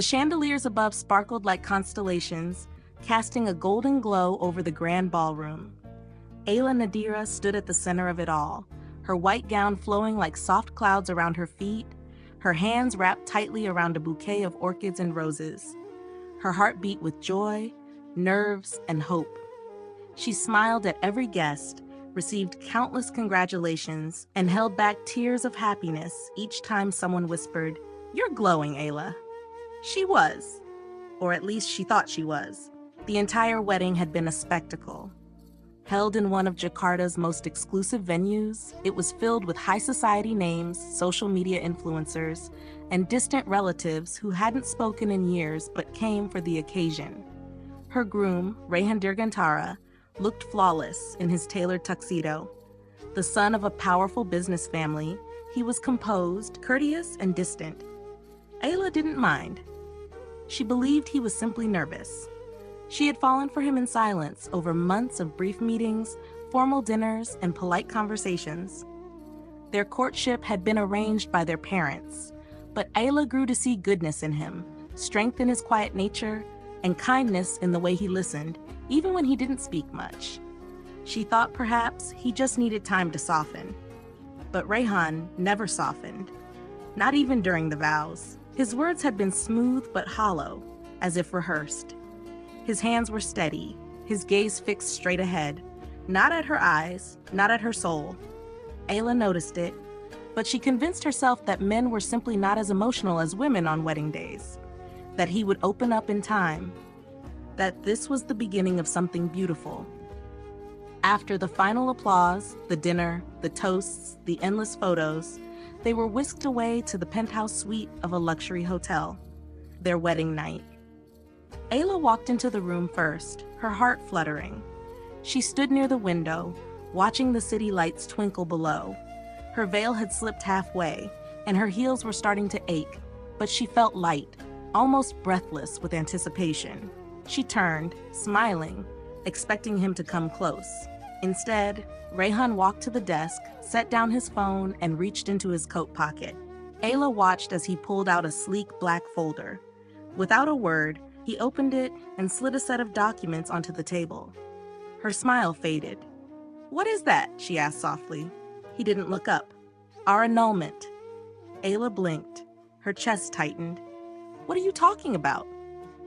The chandeliers above sparkled like constellations, casting a golden glow over the grand ballroom. Ayla Nadira stood at the center of it all, her white gown flowing like soft clouds around her feet, her hands wrapped tightly around a bouquet of orchids and roses. Her heart beat with joy, nerves, and hope. She smiled at every guest, received countless congratulations, and held back tears of happiness each time someone whispered, "You're glowing, Ayla." She was, or at least she thought she was. The entire wedding had been a spectacle. Held in one of Jakarta's most exclusive venues, it was filled with high society names, social media influencers, and distant relatives who hadn't spoken in years but came for the occasion. Her groom, Rayhan Dirgantara, looked flawless in his tailored tuxedo. The son of a powerful business family, he was composed, courteous, and distant. Ayla didn't mind. She believed he was simply nervous. She had fallen for him in silence over months of brief meetings, formal dinners, and polite conversations. Their courtship had been arranged by their parents, but Ayla grew to see goodness in him, strength in his quiet nature, and kindness in the way he listened, even when he didn't speak much. She thought perhaps he just needed time to soften. But Rayhan never softened, not even during the vows. His words had been smooth but hollow, as if rehearsed. His hands were steady, his gaze fixed straight ahead, not at her eyes, not at her soul. Ayla noticed it, but she convinced herself that men were simply not as emotional as women on wedding days, that he would open up in time, that this was the beginning of something beautiful. After the final applause, the dinner, the toasts, the endless photos, they were whisked away to the penthouse suite of a luxury hotel, their wedding night. Ayla walked into the room first, her heart fluttering. She stood near the window, watching the city lights twinkle below. Her veil had slipped halfway, and her heels were starting to ache, but she felt light, almost breathless with anticipation. She turned, smiling, expecting him to come close. Instead, Rayhan walked to the desk, set down his phone, and reached into his coat pocket. Ayla watched as he pulled out a sleek black folder. Without a word, he opened it and slid a set of documents onto the table. Her smile faded. "What is that?" she asked softly. He didn't look up. "Our annulment." Ayla blinked. Her chest tightened. "What are you talking about?"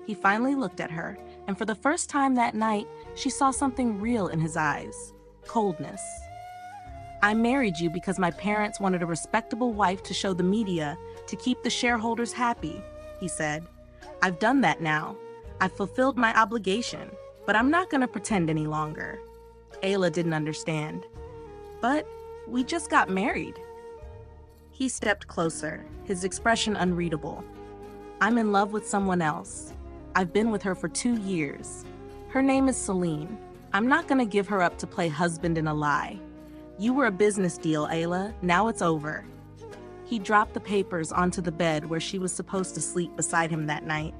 He finally looked at her, and for the first time that night, she saw something real in his eyes. Coldness. "I married you because my parents wanted a respectable wife to show the media, to keep the shareholders happy," he said. "I've done that now. I've fulfilled my obligation, but I'm not going to pretend any longer." Ayla didn't understand. "But we just got married." He stepped closer, his expression unreadable. "I'm in love with someone else. I've been with her for 2 years. Her name is Celine. I'm not going to give her up to play husband in a lie. You were a business deal, Ayla. Now it's over." He dropped the papers onto the bed where she was supposed to sleep beside him that night.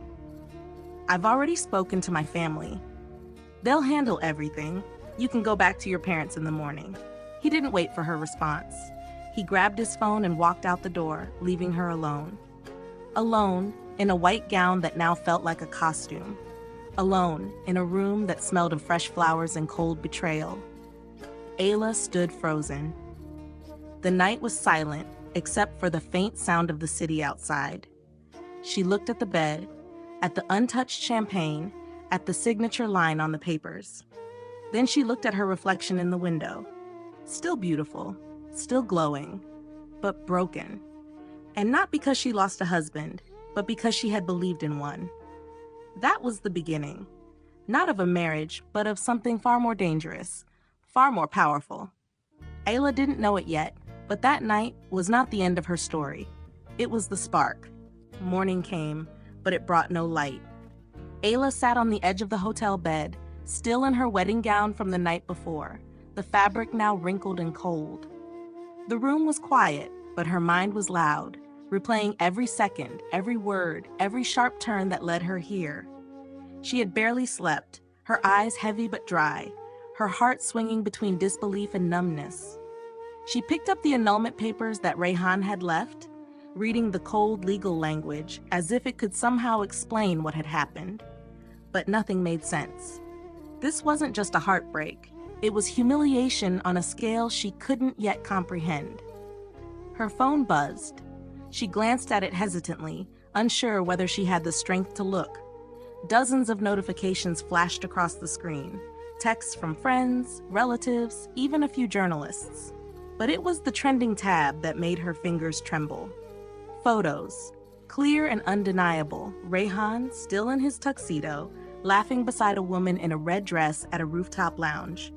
"I've already spoken to my family. They'll handle everything. You can go back to your parents in the morning." He didn't wait for her response. He grabbed his phone and walked out the door, leaving her alone. Alone, in a white gown that now felt like a costume. Alone, in a room that smelled of fresh flowers and cold betrayal. Ayla stood frozen. The night was silent, except for the faint sound of the city outside. She looked at the bed, at the untouched champagne, at the signature line on the papers. Then she looked at her reflection in the window. Still beautiful, still glowing, but broken. And not because she lost a husband, but because she had believed in one. That was the beginning. Not of a marriage, but of something far more dangerous, far more powerful. Ayla didn't know it yet, but that night was not the end of her story. It was the spark. Morning came, but it brought no light. Ayla sat on the edge of the hotel bed, still in her wedding gown from the night before, the fabric now wrinkled and cold. The room was quiet, but her mind was loud, replaying every second, every word, every sharp turn that led her here. She had barely slept, her eyes heavy but dry, her heart swinging between disbelief and numbness. She picked up the annulment papers that Rayhan had left, reading the cold legal language as if it could somehow explain what had happened. But nothing made sense. This wasn't just a heartbreak. It was humiliation on a scale she couldn't yet comprehend. Her phone buzzed. She glanced at it hesitantly, unsure whether she had the strength to look. Dozens of notifications flashed across the screen. Texts from friends, relatives, even a few journalists. But it was the trending tab that made her fingers tremble. Photos. Clear and undeniable. Rayhan, still in his tuxedo, laughing beside a woman in a red dress at a rooftop lounge.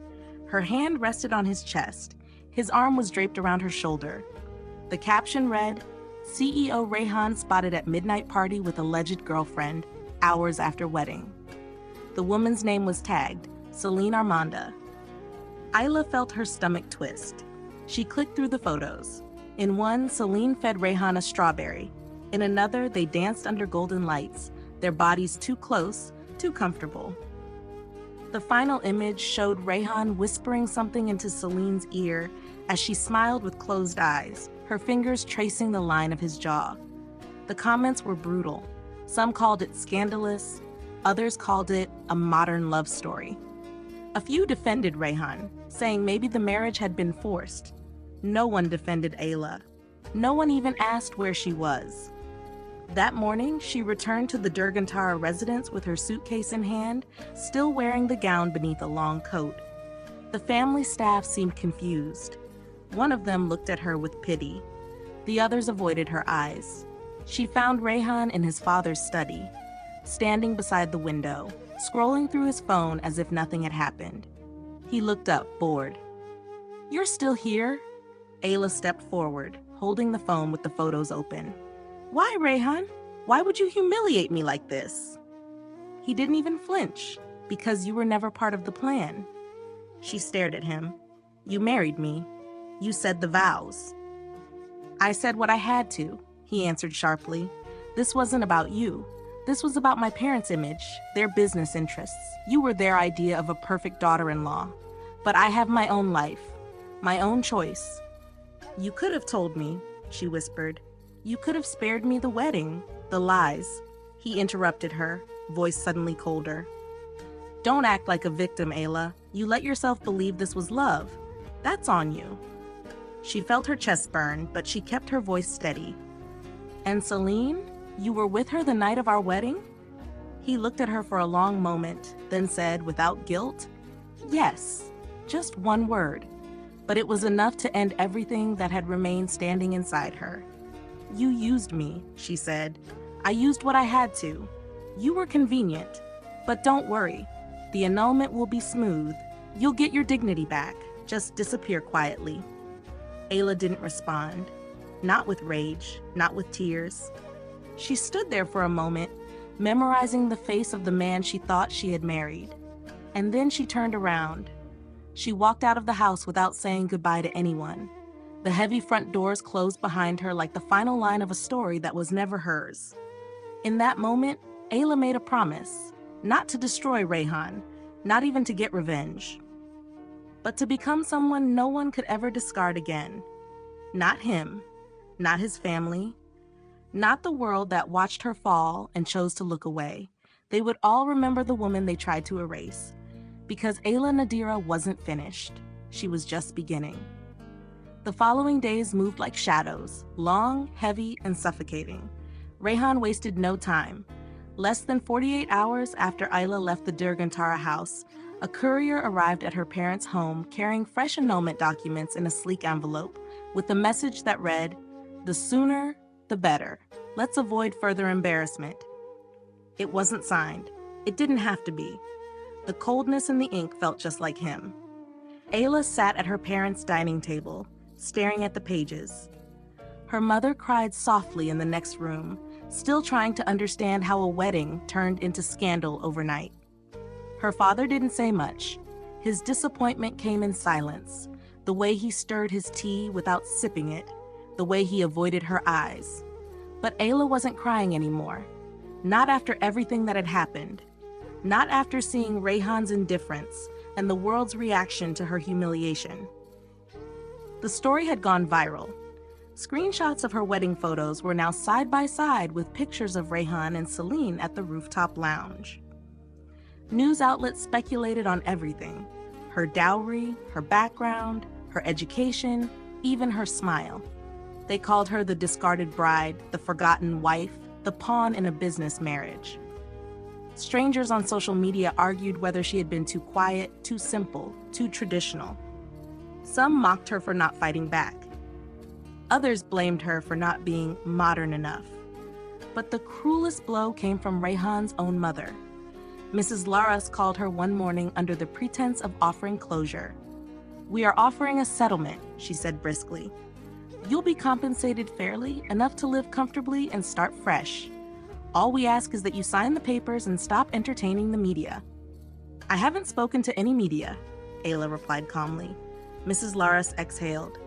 Her hand rested on his chest. His arm was draped around her shoulder. The caption read, CEO Rayhan spotted at midnight party with alleged girlfriend, hours after wedding. The woman's name was tagged, Celine Armanda. Isla felt her stomach twist. She clicked through the photos. In one, Celine fed Rayhan a strawberry. In another, they danced under golden lights, their bodies too close, too comfortable. The final image showed Rayhan whispering something into Celine's ear as she smiled with closed eyes, her fingers tracing the line of his jaw. The comments were brutal. Some called it scandalous, others called it a modern love story. A few defended Rayhan, saying maybe the marriage had been forced. No one defended Ayla. No one even asked where she was. That morning, she returned to the Durgantara residence with her suitcase in hand, still wearing the gown beneath a long coat. The family staff seemed confused. One of them looked at her with pity. The others avoided her eyes. She found Rayhan in his father's study, standing beside the window, scrolling through his phone as if nothing had happened. He looked up, bored. "You're still here?" Ayla stepped forward, holding the phone with the photos open. "Why, Rayhan? Why would you humiliate me like this?" He didn't even flinch. "Because you were never part of the plan." She stared at him. "You married me. You said the vows." "I said what I had to," he answered sharply. "This wasn't about you. This was about my parents' image, their business interests. You were their idea of a perfect daughter-in-law. But I have my own life, my own choice." "You could have told me," she whispered. "You could have spared me the wedding, the lies." He interrupted her, voice suddenly colder. "Don't act like a victim, Ayla. You let yourself believe this was love. That's on you." She felt her chest burn, but she kept her voice steady. "And Celine? You were with her the night of our wedding?" He looked at her for a long moment, then said, without guilt, "Yes." Just one word. But it was enough to end everything that had remained standing inside her. "You used me," she said. "I used what I had to. You were convenient. But don't worry. The annulment will be smooth. You'll get your dignity back. Just disappear quietly." Ayla didn't respond. Not with rage, not with tears. She stood there for a moment, memorizing the face of the man she thought she had married. And then she turned around. She walked out of the house without saying goodbye to anyone. The heavy front doors closed behind her like the final line of a story that was never hers. In that moment, Ayla made a promise, not to destroy Rayhan, not even to get revenge, but to become someone no one could ever discard again. Not him, not his family, not the world that watched her fall and chose to look away. They would all remember the woman they tried to erase. Because Ayla Nadira wasn't finished. She was just beginning. The following days moved like shadows, long, heavy, and suffocating. Rayhan wasted no time. Less than 48 hours after Ayla left the Durgantara house, a courier arrived at her parents' home carrying fresh annulment documents in a sleek envelope with a message that read, "The sooner, the better. Let's avoid further embarrassment." It wasn't signed. It didn't have to be. The coldness in the ink felt just like him. Ayla sat at her parents' dining table, staring at the pages. Her mother cried softly in the next room, still trying to understand how a wedding turned into scandal overnight. Her father didn't say much. His disappointment came in silence, the way he stirred his tea without sipping it, the way he avoided her eyes. But Ayla wasn't crying anymore. Not after everything that had happened. Not after seeing Rayhan's indifference and the world's reaction to her humiliation. The story had gone viral. Screenshots of her wedding photos were now side by side with pictures of Rayhan and Celine at the rooftop lounge. News outlets speculated on everything: her dowry, her background, her education, even her smile. They called her the discarded bride, the forgotten wife, the pawn in a business marriage. Strangers on social media argued whether she had been too quiet, too simple, too traditional. Some mocked her for not fighting back. Others blamed her for not being modern enough. But the cruelest blow came from Rayhan's own mother. Mrs. Laras called her one morning under the pretense of offering closure. "We are offering a settlement," she said briskly. "You'll be compensated fairly, enough to live comfortably and start fresh. All we ask is that you sign the papers and stop entertaining the media." "I haven't spoken to any media," Ayla replied calmly. Mrs. Laras exhaled.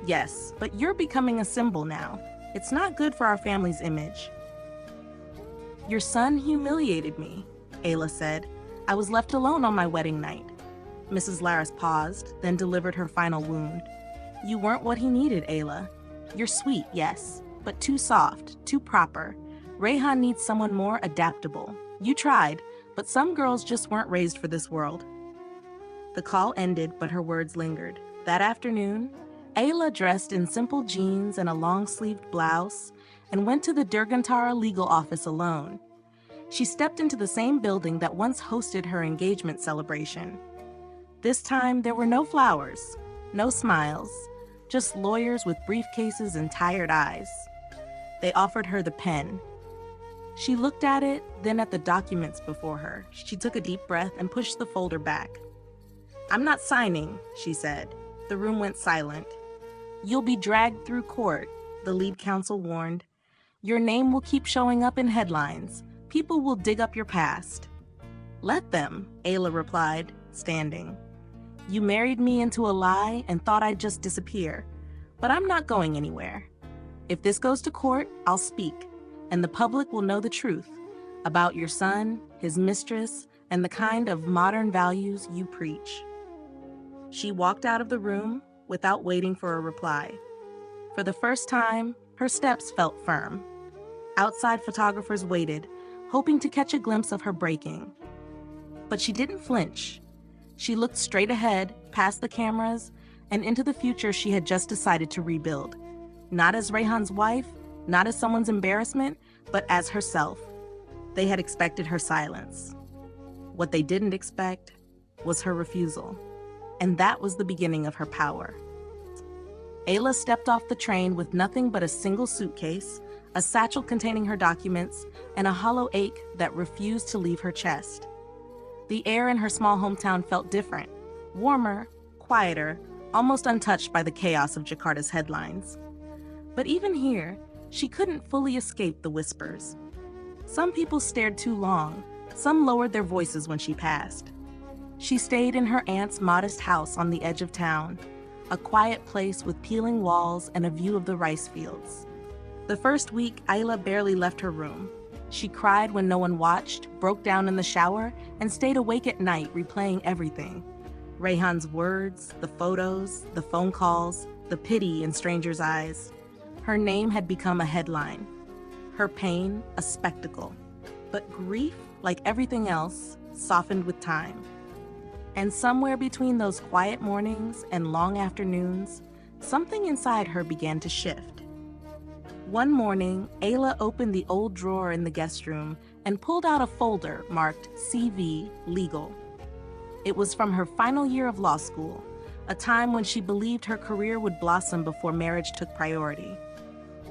"Yes, but you're becoming a symbol now. It's not good for our family's image." "Your son humiliated me," Ayla said. "I was left alone on my wedding night." Mrs. Laras paused, then delivered her final wound. "You weren't what he needed, Ayla. You're sweet, yes, but too soft, too proper. Rayhan needs someone more adaptable. You tried, but some girls just weren't raised for this world." The call ended, but her words lingered. That afternoon, Ayla dressed in simple jeans and a long-sleeved blouse and went to the Durgantara legal office alone. She stepped into the same building that once hosted her engagement celebration. This time, there were no flowers, no smiles, just lawyers with briefcases and tired eyes. They offered her the pen. She looked at it, then at the documents before her. She took a deep breath and pushed the folder back. "I'm not signing," she said. The room went silent. "You'll be dragged through court," the lead counsel warned. "Your name will keep showing up in headlines. People will dig up your past." "Let them," Ayla replied, standing. "You married me into a lie and thought I'd just disappear. But I'm not going anywhere. If this goes to court, I'll speak, and the public will know the truth about your son, his mistress, and the kind of modern values you preach." She walked out of the room without waiting for a reply. For the first time, her steps felt firm. Outside photographers waited, hoping to catch a glimpse of her breaking. But she didn't flinch. She looked straight ahead, past the cameras, and into the future she had just decided to rebuild. Not as Rayhan's wife, not as someone's embarrassment, but as herself. They had expected her silence. What they didn't expect was her refusal. And that was the beginning of her power. Ayla stepped off the train with nothing but a single suitcase, a satchel containing her documents, and a hollow ache that refused to leave her chest. The air in her small hometown felt different, warmer, quieter, almost untouched by the chaos of Jakarta's headlines. But even here, she couldn't fully escape the whispers. Some people stared too long, some lowered their voices when she passed. She stayed in her aunt's modest house on the edge of town, a quiet place with peeling walls and a view of the rice fields. The first week, Ayla barely left her room. She cried when no one watched, broke down in the shower, and stayed awake at night replaying everything. Rayhan's words, the photos, the phone calls, the pity in strangers' eyes. Her name had become a headline, her pain a spectacle. But grief, like everything else, softened with time. And somewhere between those quiet mornings and long afternoons, something inside her began to shift. One morning, Ayla opened the old drawer in the guest room and pulled out a folder marked CV Legal. It was from her final year of law school, a time when she believed her career would blossom before marriage took priority.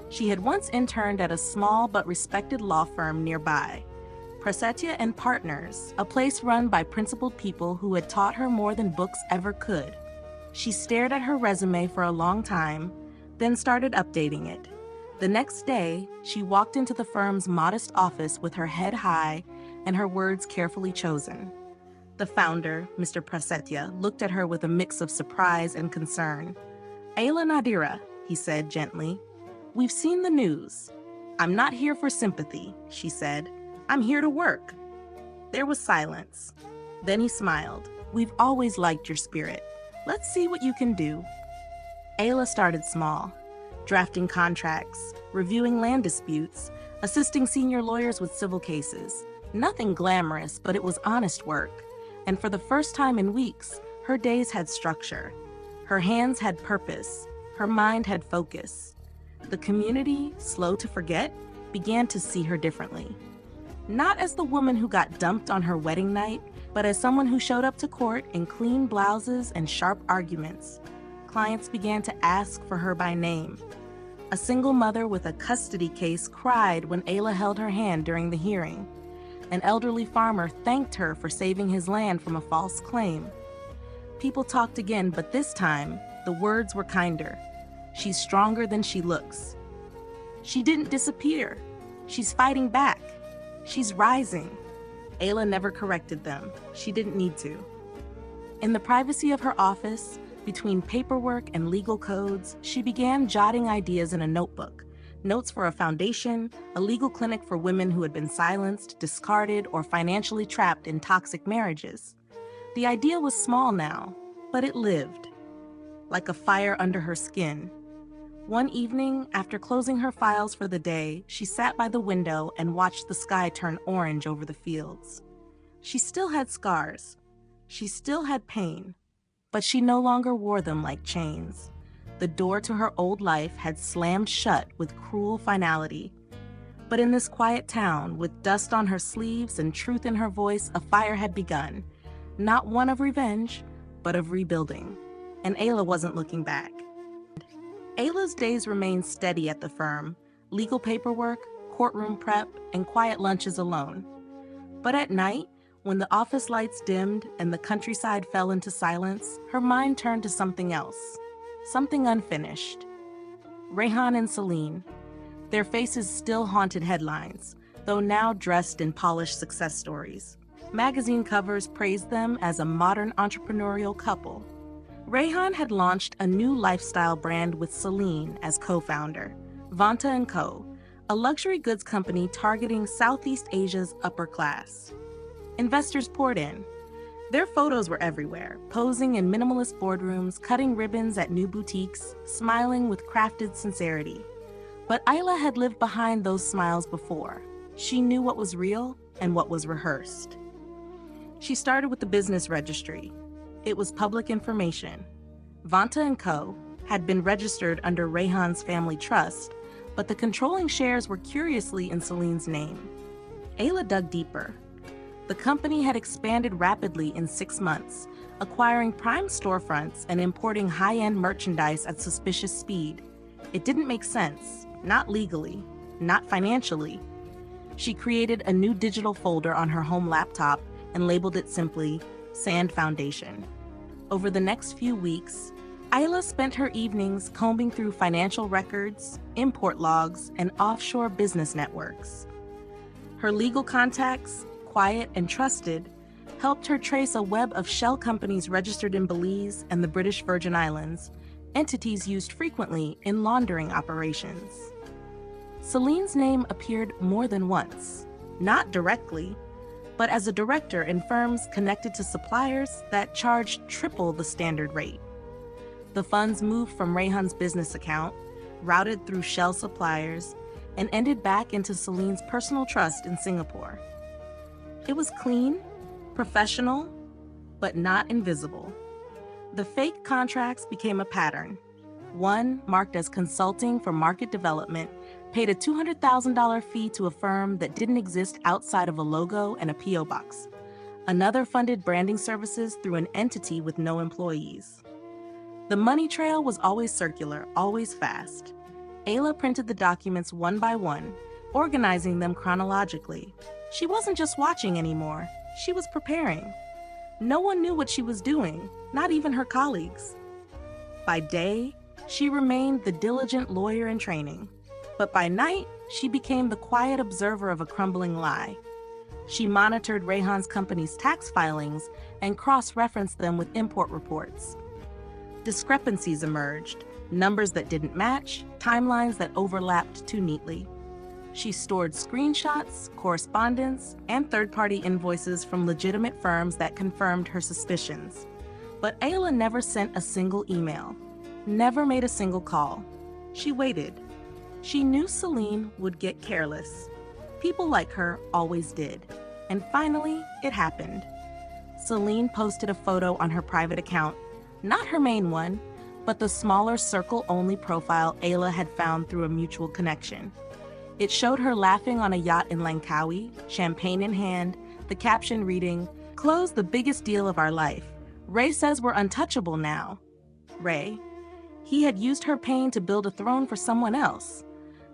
She had once interned at a small but respected law firm nearby, Prasetya and Partners, a place run by principled people who had taught her more than books ever could. She stared at her resume for a long time, then started updating it. The next day, she walked into the firm's modest office with her head high and her words carefully chosen. The founder, Mr. Prasetya, looked at her with a mix of surprise and concern. "Ayla Nadira," he said gently, "we've seen the news. I'm not here for sympathy," she said. "I'm here to work." There was silence. Then he smiled. "We've always liked your spirit. Let's see what you can do." Ayla started small, drafting contracts, reviewing land disputes, assisting senior lawyers with civil cases. Nothing glamorous, but it was honest work. And for the first time in weeks, her days had structure. Her hands had purpose. Her mind had focus. The community, slow to forget, began to see her differently. Not as the woman who got dumped on her wedding night, but as someone who showed up to court in clean blouses and sharp arguments. Clients began to ask for her by name. A single mother with a custody case cried when Ayla held her hand during the hearing. An elderly farmer thanked her for saving his land from a false claim. People talked again, but this time, the words were kinder. She's stronger than she looks. She didn't disappear. She's fighting back. She's rising. Ayla never corrected them. She didn't need to. In the privacy of her office, between paperwork and legal codes, she began jotting ideas in a notebook. Notes for a foundation, a legal clinic for women who had been silenced, discarded, or financially trapped in toxic marriages. The idea was small now, but it lived, like a fire under her skin. One evening, after closing her files for the day, she sat by the window and watched the sky turn orange over the fields. She still had scars. She still had pain, but she no longer wore them like chains. The door to her old life had slammed shut with cruel finality. But in this quiet town, with dust on her sleeves and truth in her voice, a fire had begun. Not one of revenge, but of rebuilding. And Ayla wasn't looking back. Ayla's days remained steady at the firm, legal paperwork, courtroom prep, and quiet lunches alone. But at night, when the office lights dimmed and the countryside fell into silence, her mind turned to something else, something unfinished. Rayhan and Celine. Their faces still haunted headlines, though now dressed in polished success stories. Magazine covers praised them as a modern entrepreneurial couple. Rayhan had launched a new lifestyle brand with Celine as co-founder, Vanta & Co., a luxury goods company targeting Southeast Asia's upper class. Investors poured in. Their photos were everywhere, posing in minimalist boardrooms, cutting ribbons at new boutiques, smiling with crafted sincerity. But Ayla had lived behind those smiles before. She knew what was real and what was rehearsed. She started with the business registry. It was public information. Vanta & Co. had been registered under Rayhan's family trust, but the controlling shares were curiously in Celine's name. Ayla dug deeper. The company had expanded rapidly in 6 months, acquiring prime storefronts and importing high-end merchandise at suspicious speed. It didn't make sense, not legally, not financially. She created a new digital folder on her home laptop and labeled it simply Sand Foundation. Over the next few weeks, Ayla spent her evenings combing through financial records, import logs, and offshore business networks. Her legal contacts, quiet and trusted, helped her trace a web of shell companies registered in Belize and the British Virgin Islands, entities used frequently in laundering operations. Celine's name appeared more than once, not directly, but as a director in firms connected to suppliers that charged triple the standard rate. The funds moved from Rayhan's business account, routed through shell suppliers, and ended back into Celine's personal trust in Singapore. It was clean, professional, but not invisible. The fake contracts became a pattern. One, marked as consulting for market development, paid a $200,000 fee to a firm that didn't exist outside of a logo and a P.O. box. Another funded branding services through an entity with no employees. The money trail was always circular, always fast. Ayla printed the documents one by one, organizing them chronologically. She wasn't just watching anymore, she was preparing. No one knew what she was doing, not even her colleagues. By day, she remained the diligent lawyer in training. But by night, she became the quiet observer of a crumbling lie. She monitored Rayhan's company's tax filings and cross-referenced them with import reports. Discrepancies emerged, numbers that didn't match, timelines that overlapped too neatly. She stored screenshots, correspondence, and third-party invoices from legitimate firms that confirmed her suspicions. But Ayla never sent a single email. never made a single call. She waited. She knew Celine would get careless. People like her always did. And finally, it happened. Celine posted a photo on her private account, not her main one, but the smaller circle-only profile Ayla had found through a mutual connection. It showed her laughing on a yacht in Langkawi, champagne in hand, the caption reading, "Close the biggest deal of our life. Ray says we're untouchable now." Ray. He had used her pain to build a throne for someone else.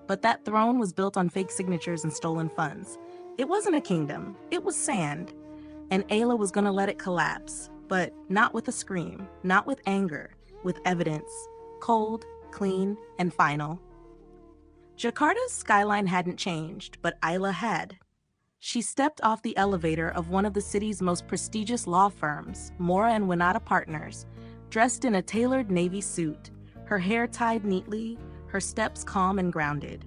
But that throne was built on fake signatures and stolen funds. It wasn't a kingdom, it was sand. And Ayla was gonna let it collapse, but not with a scream, not with anger, with evidence, cold, clean, and final. Jakarta's skyline hadn't changed, but Ayla had. She stepped off the elevator of one of the city's most prestigious law firms, Mora and Winata Partners, dressed in a tailored navy suit, her hair tied neatly, her steps calm and grounded.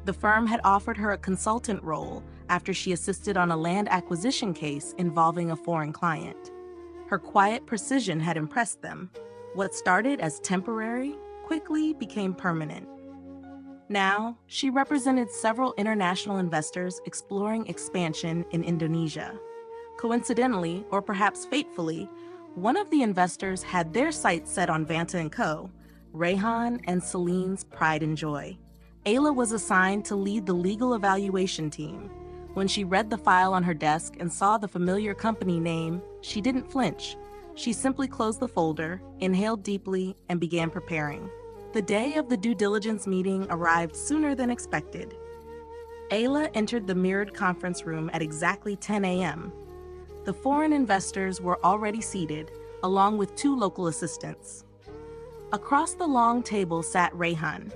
The firm had offered her a consultant role after she assisted on a land acquisition case involving a foreign client. Her quiet precision had impressed them. What started as temporary quickly became permanent. Now, she represented several international investors exploring expansion in Indonesia. Coincidentally, or perhaps fatefully, one of the investors had their sights set on Vanta & Co., Rayhan and Celine's pride and joy. Ayla was assigned to lead the legal evaluation team. When she read the file on her desk and saw the familiar company name, she didn't flinch. She simply closed the folder, inhaled deeply, and began preparing. The day of the due diligence meeting arrived sooner than expected. Ayla entered the mirrored conference room at exactly 10 a.m. The foreign investors were already seated, along with 2 local assistants. Across the long table sat Rayhan,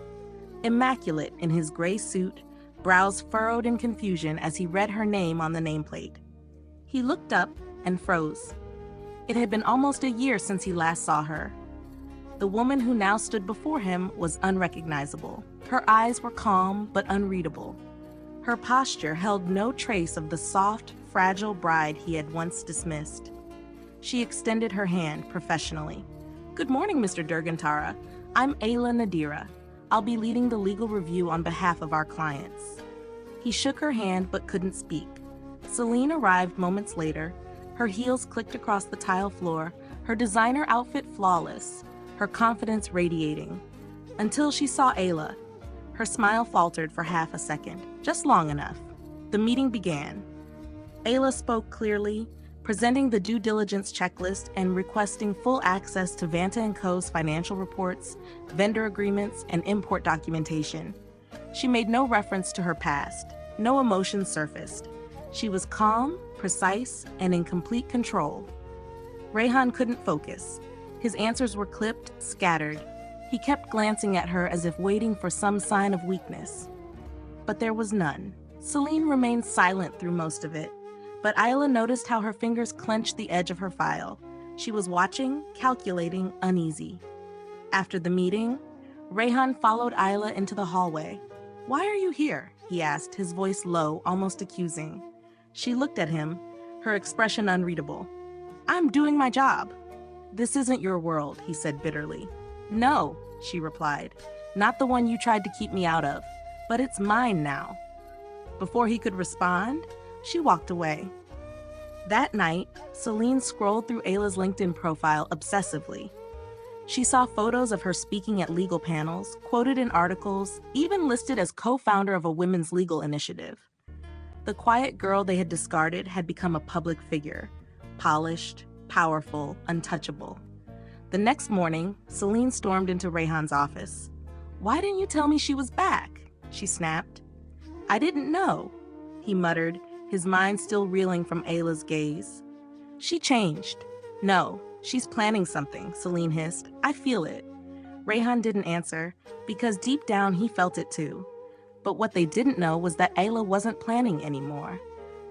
immaculate in his gray suit, brows furrowed in confusion as he read her name on the nameplate. He looked up and froze. It had been almost a year since he last saw her. The woman who now stood before him was unrecognizable. Her eyes were calm but unreadable. Her posture held no trace of the soft, fragile bride he had once dismissed. She extended her hand professionally. "Good morning, Mr. Durgantara. I'm Ayla Nadira. I'll be leading the legal review on behalf of our clients." He shook her hand but couldn't speak. Celine arrived moments later. Her heels clicked across the tile floor, her designer outfit flawless, her confidence radiating. Until she saw Ayla. Her smile faltered for half a second, just long enough. The meeting began. Ayla spoke clearly, presenting the due diligence checklist and requesting full access to Vanta & Co.'s financial reports, vendor agreements, and import documentation. She made no reference to her past. No emotion surfaced. She was calm, precise, and in complete control. Rayhan couldn't focus. His answers were clipped, scattered. He kept glancing at her as if waiting for some sign of weakness. But there was none. Celine remained silent through most of it. But Ayla noticed how her fingers clenched the edge of her file. She was watching, calculating, uneasy. After the meeting, Rayhan followed Ayla into the hallway. "Why are you here?" he asked, his voice low, almost accusing. She looked at him, her expression unreadable. "I'm doing my job." "This isn't your world," he said bitterly. "No," she replied, "not the one you tried to keep me out of, but it's mine now." Before he could respond, she walked away. That night, Celine scrolled through Ayla's LinkedIn profile obsessively. She saw photos of her speaking at legal panels, quoted in articles, even listed as co-founder of a women's legal initiative. The quiet girl they had discarded had become a public figure, polished, powerful, untouchable. The next morning, Celine stormed into Rayhan's office. "Why didn't you tell me she was back?" she snapped. "I didn't know," he muttered, his mind still reeling from Ayla's gaze. "She changed." "No, she's planning something," Celine hissed. "I feel it." Rayhan didn't answer, because deep down he felt it too. But what they didn't know was that Ayla wasn't planning anymore.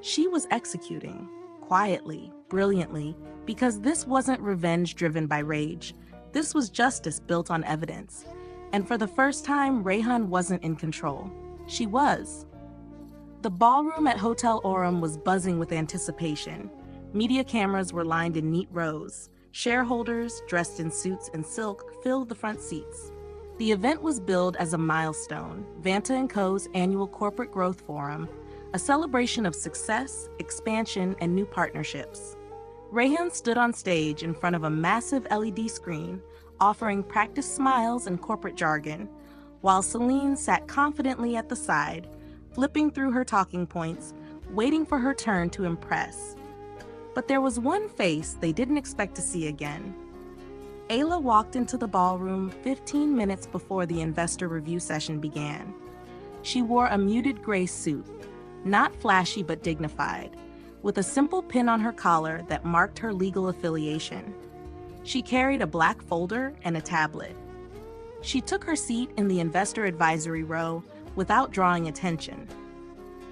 She was executing, quietly, brilliantly, because this wasn't revenge driven by rage. This was justice built on evidence. And for the first time, Rayhan wasn't in control. She was. The ballroom at Hotel Orem was buzzing with anticipation. Media cameras were lined in neat rows. Shareholders, dressed in suits and silk, filled the front seats. The event was billed as a milestone, Vanta & Co.'s annual Corporate Growth Forum, a celebration of success, expansion, and new partnerships. Rayhan stood on stage in front of a massive LED screen, offering practiced smiles and corporate jargon, while Celine sat confidently at the side, flipping through her talking points, waiting for her turn to impress. But there was one face they didn't expect to see again. Ayla walked into the ballroom 15 minutes before the investor review session began. She wore a muted gray suit, not flashy but dignified, with a simple pin on her collar that marked her legal affiliation. She carried a black folder and a tablet. She took her seat in the investor advisory row without drawing attention.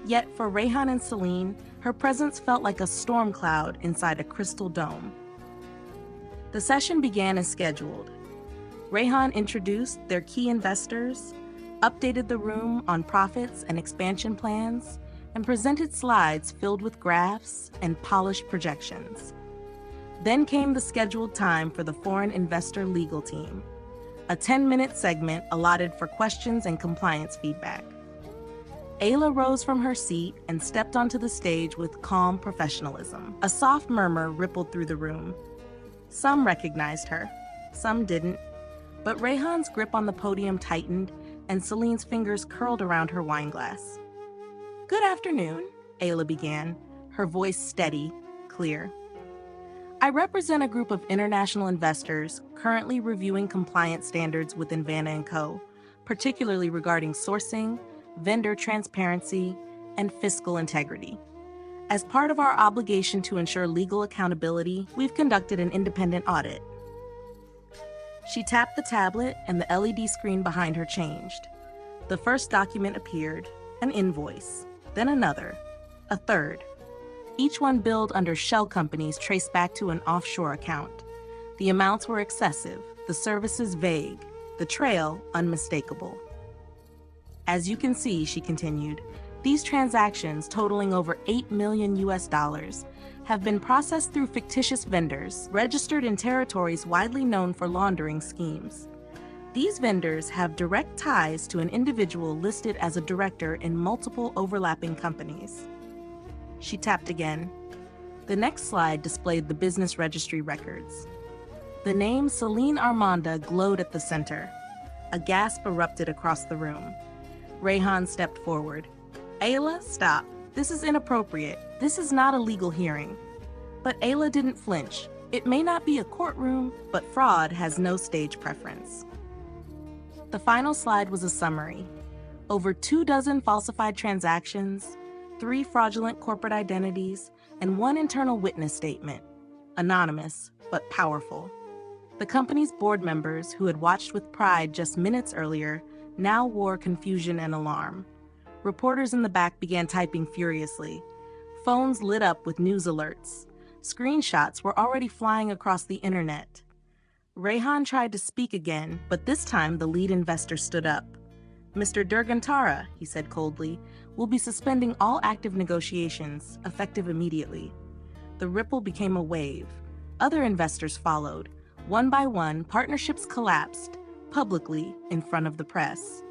Yet for Rayhan and Celine, her presence felt like a storm cloud inside a crystal dome. The session began as scheduled. Rayhan introduced their key investors, updated the room on profits and expansion plans, and presented slides filled with graphs and polished projections. Then came the scheduled time for the foreign investor legal team, a 10-minute segment allotted for questions and compliance feedback. Ayla rose from her seat and stepped onto the stage with calm professionalism. A soft murmur rippled through the room. Some recognized her, some didn't, but Rayhan's grip on the podium tightened and Celine's fingers curled around her wine glass. "Good afternoon," Ayla began, her voice steady, clear. "I represent a group of international investors currently reviewing compliance standards within Vanta & Co., particularly regarding sourcing, vendor transparency, and fiscal integrity. As part of our obligation to ensure legal accountability, we've conducted an independent audit." She tapped the tablet and the LED screen behind her changed. The first document appeared, an invoice, then another, a third. Each one billed under shell companies traced back to an offshore account. The amounts were excessive, the services vague, the trail unmistakable. "As you can see," she continued, "these transactions totaling over $8 million have been processed through fictitious vendors registered in territories widely known for laundering schemes. These vendors have direct ties to an individual listed as a director in multiple overlapping companies." She tapped again. The next slide displayed the business registry records. The name Celine Armanda glowed at the center. A gasp erupted across the room. Rayhan stepped forward. "Ayla, stop. This is inappropriate. This is not a legal hearing." But Ayla didn't flinch. It may not be a courtroom, but fraud has no stage preference. The final slide was a summary. Over 24 falsified transactions, 3 fraudulent corporate identities, and 1 internal witness statement. Anonymous, but powerful. The company's board members, who had watched with pride just minutes earlier, now wore confusion and alarm. Reporters in the back began typing furiously. Phones lit up with news alerts. Screenshots were already flying across the internet. Rayhan tried to speak again, but this time the lead investor stood up. "Mr. Durgantara," he said coldly, "will be suspending all active negotiations, effective immediately." The ripple became a wave. Other investors followed. One by one, partnerships collapsed, publicly, in front of the press.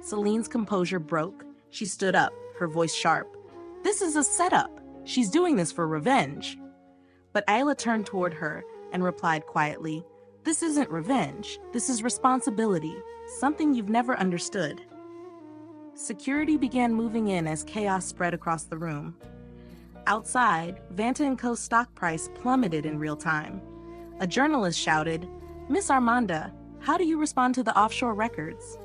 Celine's composure broke. She stood up, her voice sharp. "This is a setup. She's doing this for revenge." But Ayla turned toward her and replied quietly, "This isn't revenge. This is responsibility, something you've never understood." Security began moving in as chaos spread across the room. Outside, Vanta & Co.'s stock price plummeted in real time. A journalist shouted, "Miss Armanda, how do you respond to the offshore records?"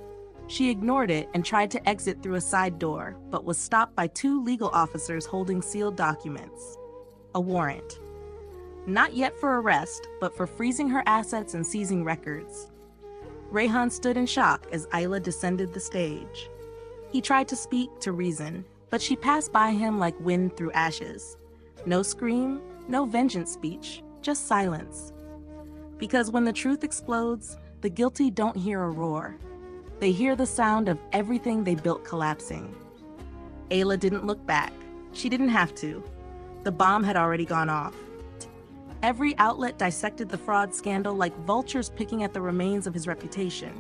She ignored it and tried to exit through a side door, but was stopped by 2 legal officers holding sealed documents. A warrant. Not yet for arrest, but for freezing her assets and seizing records. Rayhan stood in shock as Ayla descended the stage. He tried to speak, to reason, but she passed by him like wind through ashes. No scream, no vengeance speech, just silence. Because when the truth explodes, the guilty don't hear a roar. They hear the sound of everything they built collapsing. Ayla didn't look back. She didn't have to. The bomb had already gone off. Every outlet dissected the fraud scandal like vultures picking at the remains of his reputation.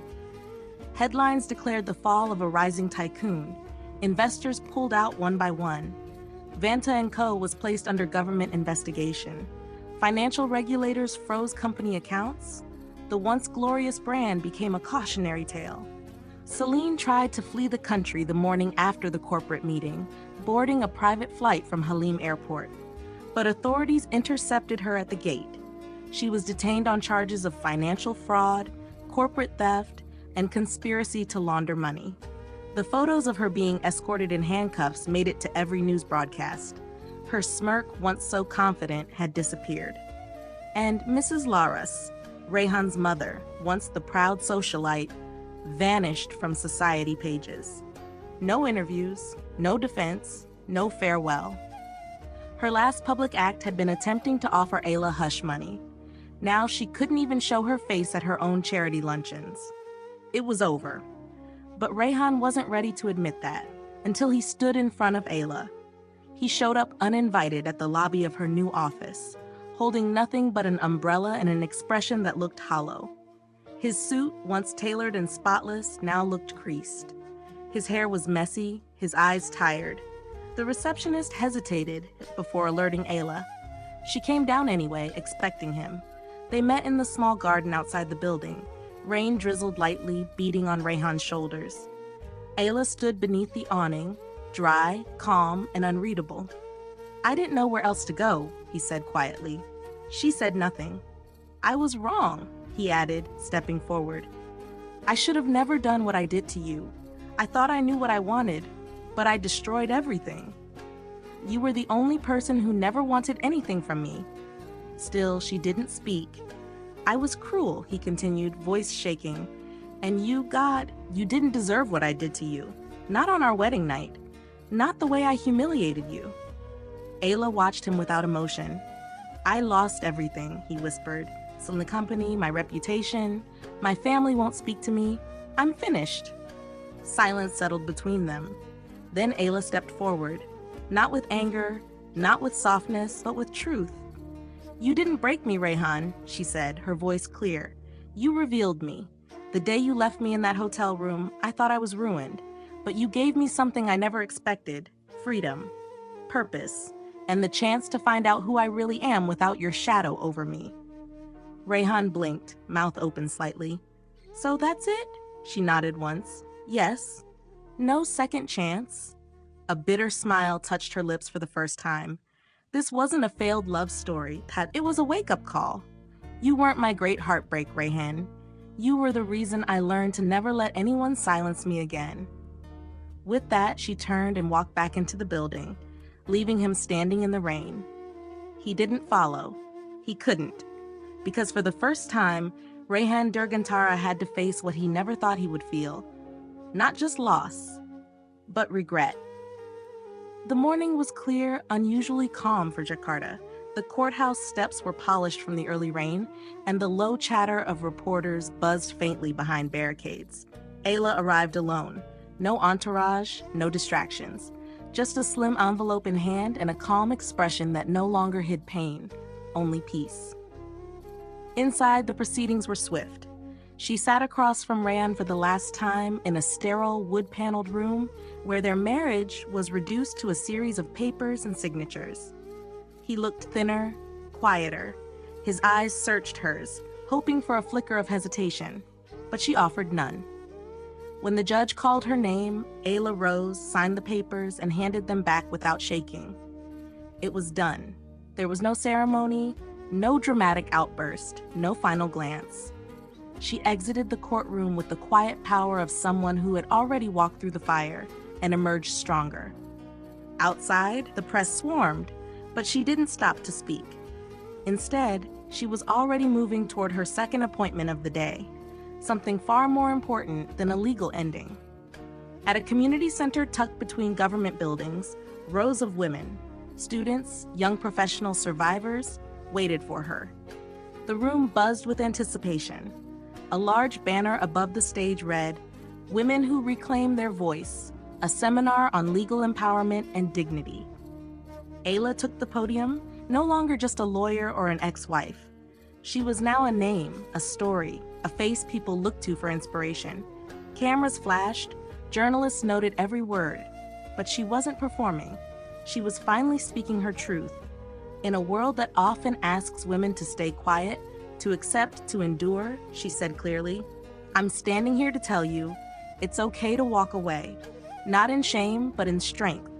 Headlines declared the fall of a rising tycoon. Investors pulled out one by one. Vanta & Co. was placed under government investigation. Financial regulators froze company accounts. The once glorious brand became a cautionary tale. Celine tried to flee the country the morning after the corporate meeting, boarding a private flight from Halim Airport. But authorities intercepted her at the gate. She was detained on charges of financial fraud, corporate theft, and conspiracy to launder money. The photos of her being escorted in handcuffs made it to every news broadcast. Her smirk, once so confident, had disappeared. And Mrs. Laras, Rayhan's mother, once the proud socialite, vanished from society pages. No interviews, no defense, no farewell. Her last public act had been attempting to offer Ayla hush money. Now she couldn't even show her face at her own charity luncheons. It was over. But Rayhan wasn't ready to admit that until he stood in front of Ayla. He showed up uninvited at the lobby of her new office, holding nothing but an umbrella and an expression that looked hollow. His suit, once tailored and spotless, now looked creased. His hair was messy, his eyes tired. The receptionist hesitated before alerting Ayla. She came down anyway, expecting him. They met in the small garden outside the building. Rain drizzled lightly, beating on Rayhan's shoulders. Ayla stood beneath the awning, dry, calm, and unreadable. "I didn't know where else to go," he said quietly. She said nothing. "I was wrong," he added, stepping forward. "I should have never done what I did to you. I thought I knew what I wanted, but I destroyed everything. You were the only person who never wanted anything from me." Still, she didn't speak. "I was cruel," he continued, voice shaking. "And you didn't deserve what I did to you. Not on our wedding night. Not the way I humiliated you." Ayla watched him without emotion. "I lost everything," he whispered. "So the company, my reputation, my family won't speak to me. I'm finished." Silence settled between them. Then Ayla stepped forward. Not with anger, not with softness, but with truth. "You didn't break me, Rayhan," she said, her voice clear. "You revealed me. The day you left me in that hotel room, I thought I was ruined. But you gave me something I never expected: freedom, purpose, and the chance to find out who I really am without your shadow over me." Rayhan blinked, mouth open slightly. "So that's it?" She nodded once. "Yes. No second chance." A bitter smile touched her lips for the first time. This wasn't a failed love story. It was a wake-up call. "You weren't my great heartbreak, Rayhan. You were the reason I learned to never let anyone silence me again." With that, she turned and walked back into the building, leaving him standing in the rain. He didn't follow. He couldn't. Because for the first time, Rayhan Durgantara had to face what he never thought he would feel. Not just loss, but regret. The morning was clear, unusually calm for Jakarta. The courthouse steps were polished from the early rain, and the low chatter of reporters buzzed faintly behind barricades. Ayla arrived alone. No entourage, no distractions. Just a slim envelope in hand and a calm expression that no longer hid pain, only peace. Inside, the proceedings were swift. She sat across from Rayhan for the last time in a sterile, wood-paneled room where their marriage was reduced to a series of papers and signatures. He looked thinner, quieter. His eyes searched hers, hoping for a flicker of hesitation, but she offered none. When the judge called her name, Ayla rose, signed the papers, and handed them back without shaking. It was done. There was no ceremony, no dramatic outburst, no final glance. She exited the courtroom with the quiet power of someone who had already walked through the fire and emerged stronger. Outside, the press swarmed, but she didn't stop to speak. Instead, she was already moving toward her second appointment of the day, something far more important than a legal ending. At a community center tucked between government buildings, rows of women, students, young professional survivors, waited for her. The room buzzed with anticipation. A large banner above the stage read, "Women Who Reclaim Their Voice, a seminar on legal empowerment and dignity." Ayla took the podium, no longer just a lawyer or an ex-wife. She was now a name, a story, a face people looked to for inspiration. Cameras flashed, journalists noted every word, but she wasn't performing. She was finally speaking her truth. In a world that often asks women to stay quiet, to accept, to endure, she said clearly, "I'm standing here to tell you, it's okay to walk away. Not in shame, but in strength.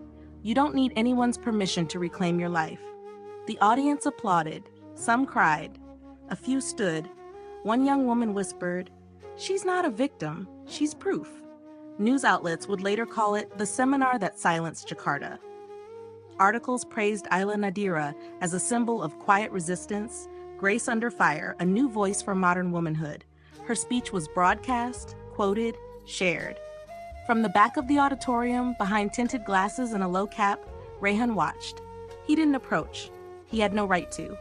You don't need anyone's permission to reclaim your life." The audience applauded. Some cried. A few stood. One young woman whispered, "She's not a victim, she's proof." News outlets would later call it the seminar that silenced Jakarta. Articles praised Ayla Nadira as a symbol of quiet resistance, grace under fire, a new voice for modern womanhood. Her speech was broadcast, quoted, shared. From the back of the auditorium, behind tinted glasses and a low cap, Rehan watched. He didn't approach. He had no right to.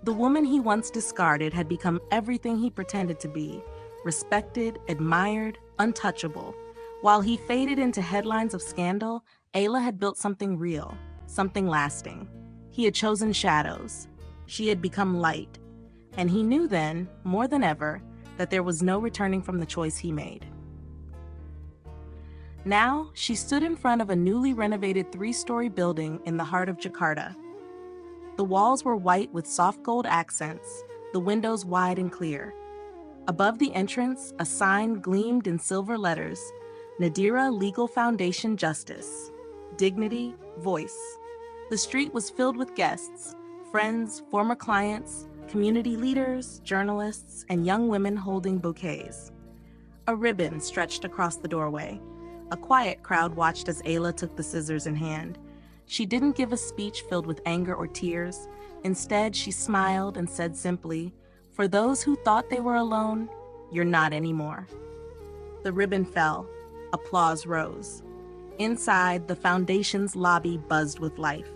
The woman he once discarded had become everything he pretended to be: respected, admired, untouchable. While he faded into headlines of scandal, Ayla had built something real, something lasting. He had chosen shadows. She had become light. And he knew then, more than ever, that there was no returning from the choice he made. Now, she stood in front of a newly renovated 3-story building in the heart of Jakarta. The walls were white with soft gold accents, the windows wide and clear. Above the entrance, a sign gleamed in silver letters: Nadira Legal Foundation Justice. Dignity, voice. The street was filled with guests, friends, former clients, community leaders, journalists, and young women holding bouquets. A ribbon stretched across the doorway. A quiet crowd watched as Ayla took the scissors in hand. She didn't give a speech filled with anger or tears. Instead, she smiled and said simply, "For those who thought they were alone, you're not anymore." The ribbon fell. Applause rose. Inside, the foundation's lobby buzzed with life.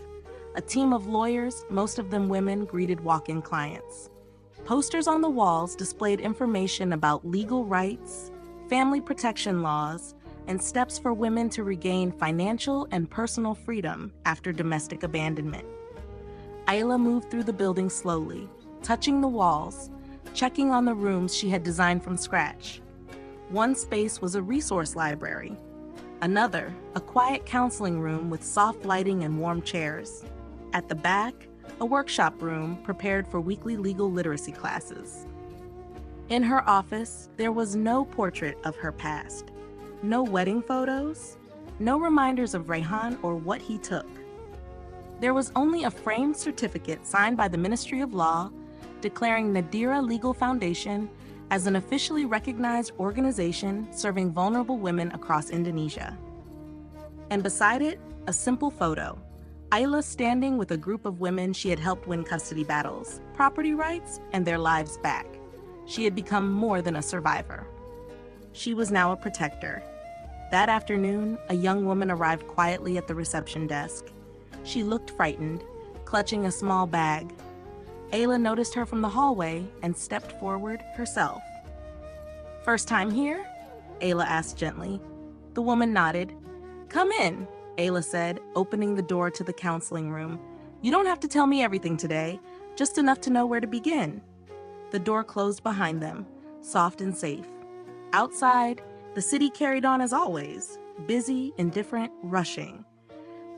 A team of lawyers, most of them women, greeted walk-in clients. Posters on the walls displayed information about legal rights, family protection laws, and steps for women to regain financial and personal freedom after domestic abandonment. Ayla moved through the building slowly, touching the walls, checking on the rooms she had designed from scratch. One space was a resource library. Another, a quiet counseling room with soft lighting and warm chairs. At the back, a workshop room prepared for weekly legal literacy classes. In her office, there was no portrait of her past. No wedding photos, no reminders of Rehan or what he took. There was only a framed certificate signed by the Ministry of Law declaring Nadira Legal Foundation as an officially recognized organization serving vulnerable women across Indonesia. And beside it, a simple photo. Ayla standing with a group of women she had helped win custody battles, property rights, and their lives back. She had become more than a survivor. She was now a protector. That afternoon, a young woman arrived quietly at the reception desk. She looked frightened, clutching a small bag. Ayla noticed her from the hallway and stepped forward herself. "First time here?" Ayla asked gently. The woman nodded. "Come in," Ayla said, opening the door to the counseling room. "You don't have to tell me everything today, just enough to know where to begin." The door closed behind them, soft and safe. Outside, the city carried on as always, busy, indifferent, rushing.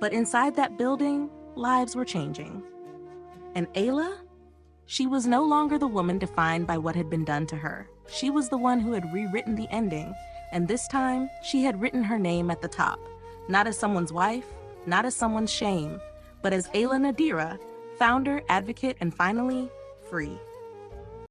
But inside that building, lives were changing. And Ayla? She was no longer the woman defined by what had been done to her. She was the one who had rewritten the ending, and this time, she had written her name at the top, not as someone's wife, not as someone's shame, but as Ayla Nadira, founder, advocate, and finally, free.